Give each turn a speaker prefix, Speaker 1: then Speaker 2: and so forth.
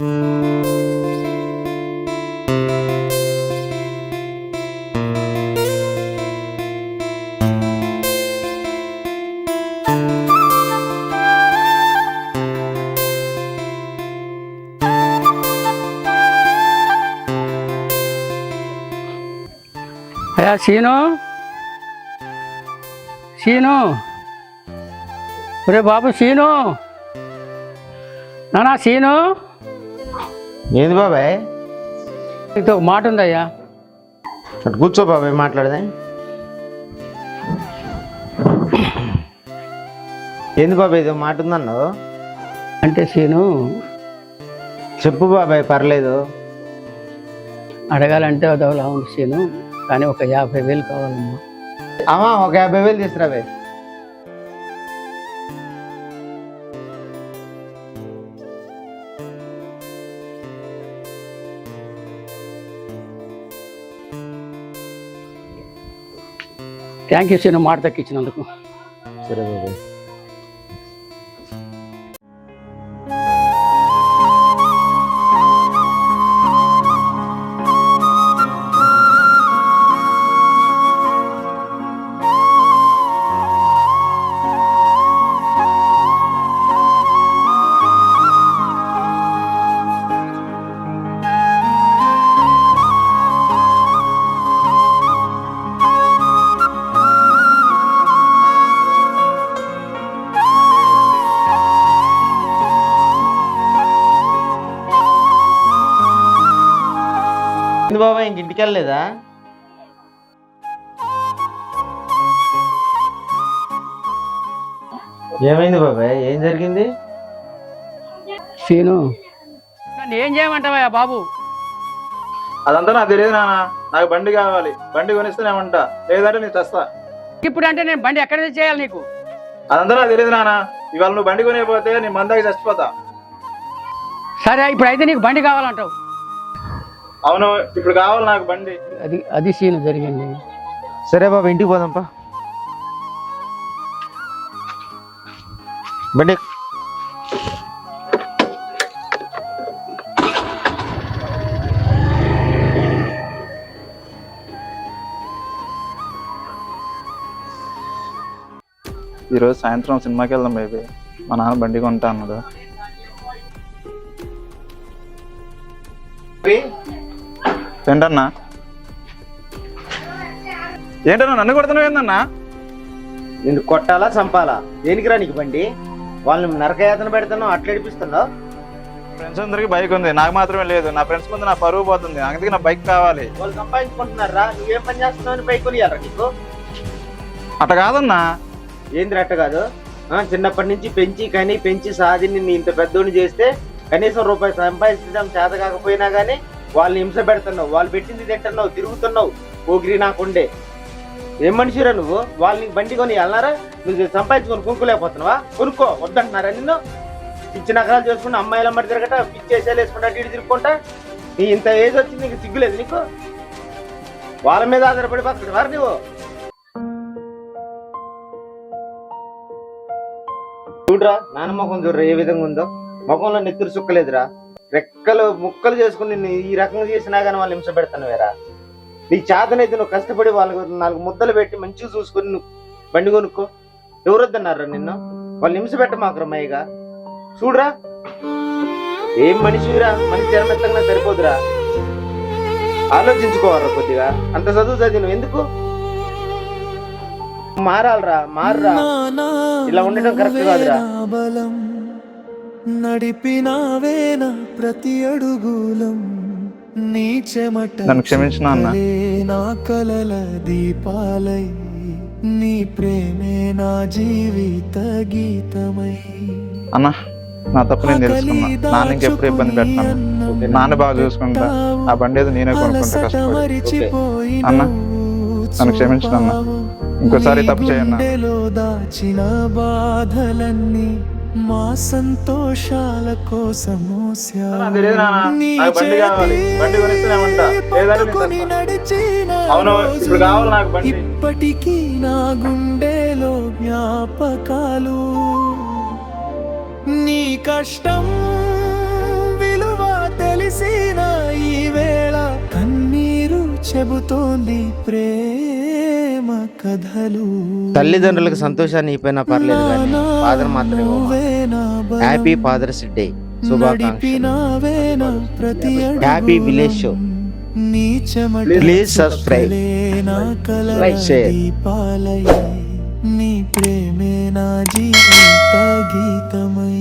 Speaker 1: అయ్యా scene, scene, ఒరే బాబు scene, నానా సీను.
Speaker 2: ఏంది బాబాయ్?
Speaker 1: నీతో ఒక మాట ఉందయ్యా.
Speaker 2: అటు కూర్చో బాబాయ్, మాట్లాడదే. ఏంది బాబాయ్ ఏదో మాట ఉందన్నావు?
Speaker 1: అంటే సీను,
Speaker 2: చెప్పు బాబాయ్, పర్లేదు.
Speaker 1: అడగాలంటే అదవలా ఉంది సీను, కానీ ఒక 50,000 కావాలమ్మా.
Speaker 2: అమ్మా ఒక 50,000 తీసుకురావే.
Speaker 1: థ్యాంక్ యూ సీను, మాట దక్కించినందుకు.
Speaker 2: సరే బాబాయ్. బాబాయ్ ఇంక ఇంటికి వెళ్ళలేదా? ఏమైంది బాబాయ్, ఏం జరిగింది?
Speaker 1: సీను, నన్ను ఏం చేయమంటావా బాబు?
Speaker 3: అదంతా నాకు తెలియదు నాన్న. నాకు బండి కావాలి, బండి కొనిస్తేనేమంటా, లేదంటే నేను చస్తా.
Speaker 1: ఇప్పుడు అంటే నేను బండి ఎక్కడ చేయాలి నీకు?
Speaker 3: అదంతా నాకు తెలియదు నాన్న. ఇవాళ నువ్వు బండి కొనిపోతే నేను మందాకి చచ్చిపోతా.
Speaker 1: సరే ఇప్పుడు అయితే నీకు బండి కావాలంటావు.
Speaker 3: అవును, ఇప్పుడు కావాలి నాకు బండి.
Speaker 1: అది సీను జరిగింది.
Speaker 2: సరే బాబా, ఇంటికి పోదాంపా. బండి
Speaker 3: ఈరోజు సాయంత్రం సినిమాకి వెళ్దాం బేబీ. మా నాన్న బండి కొంటా అన్నాడు. ఏంటన్నా? ఏంటన్నా నన్ను కొడుతున్నావు? ఏందన్నా?
Speaker 2: నిన్ను కొట్టాలా చంపాలా? దేనికిరా నీకు బండి? వాళ్ళని నరకయాతన పెడుతున్నావు, అట్లా ఏడిపిస్తున్నావు.
Speaker 3: ఫ్రెండ్స్ అందరికి బైక్ ఉంది, నాకు మాత్రమే లేదు. నా ఫ్రెండ్స్ ముందు నా పరువు పోతుంది, అందుకే నా బైక్ కావాలి.
Speaker 2: వాళ్ళు సంపాదించుకుంటున్నారా? నువ్వేం పని చేస్తున్నావు? బైక్ కొనియాలరా నీకు?
Speaker 3: అట్ట కాదన్నా.
Speaker 2: ఏంది అట్ట కాదు? చిన్నప్పటి నుంచి పెంచి సాధి నిన్ను ఇంత పెద్దోని చేస్తే కనీసం రూపాయి సంపాదించడం చేత కాకపోయినా కానీ వాళ్ళని హింస పెడుతున్నావు, వాళ్ళు పెట్టింది తింటున్నావు, తిరుగుతున్నావు. పోగిరి నాకుండే ఏం మనిషిరా నువ్వు? వాళ్ళని బండి కొని వెళ్ళారా? నువ్వు సంపాదించుకొని కొనుక్కోలేకపోతున్నావా? కొనుక్కో, వద్దంటున్నారా నిన్ను? పిచ్చి నగరాలు చేసుకుంటా, అమ్మాయిల అమ్మడి తిరగట, పిచ్చేసేలు వేసుకుంటా, ఇటు తిరుగుకుంటా. నీ ఇంత ఏజ్ వచ్చింది, నీకు సిగ్గులేదు నీకు? వాళ్ళ మీద ఆధారపడి బతుకుతావారు నువ్వు? చూడరా నాన్న ముఖం చూడరా ఏ విధంగా ఉందో. ముఖంలో నెత్తురు సుక్కలేదురా. రెక్కలు ముక్కలు చేసుకుని నిన్ను ఈ రకంగా చేసినా కానీ వాళ్ళు హింస పెడతాను వేరా. నీకు చేతనైతే నువ్వు కష్టపడి వాళ్ళకు 4 ముద్దలు పెట్టి మంచిగా చూసుకుని నువ్వు బండి కొనుక్కో. ఎవరొద్దన్నారా నిన్ను? వాళ్ళు హింస పెట్ట మాకు రమ్మయ్యగా. చూడరా ఏం మనిషిరా, మనిషి జన్మెత్తగా సరిపోదురా. ఆలోచించుకోవాలరా కొద్దిగా. అంత చదువు చదివి నువ్వు ఎందుకు మారాలరా? మారురా, ఇలా ఉండటం కరెక్ట్ కాదురా.
Speaker 4: నడిపినావేన ప్రతి అడుగులం నీ చెమట
Speaker 3: నన్ను క్షమించు నాన్న.
Speaker 4: నా కలల దీపాలై నీ ప్రేమే నా జీవిత గీతమై.
Speaker 3: అన్నా నా తప్పు నేను తెలుసుకున్నా. నాన్న ఇంకెప్పుడు ఇబ్బంది పెడతాను. నాన్న బాగా చూసుకుంటా. ఆ బండి ఏదో నేనే కొనుక్కుంటా కష్టపడి. అన్న నన్ను క్షమించు అన్న. ఇంకోసారి తప్పు చేయన్నా.
Speaker 4: దాచిన బాధలన్నీ మా సంతోషాల కోసము ఇప్పటికీ నా గుండెలో జ్ఞాపకాలు. నీ కష్టం విలువ ముగిసిన ఈ వేళ కన్నీరు చెబుతోంది ప్రేమ కథలు.
Speaker 2: తల్లిదండ్రులకు సంతోషాన్ని ఇపోయినా పర్లేదు కానీ ఫాదర్ మాత్రం హ్యాపీ ఫాదర్స్ డే శుభాకాంక్షలు. Happy village show. Please subscribe, like, share.
Speaker 4: నీ ప్రేమే నా జీవిత గీతమై.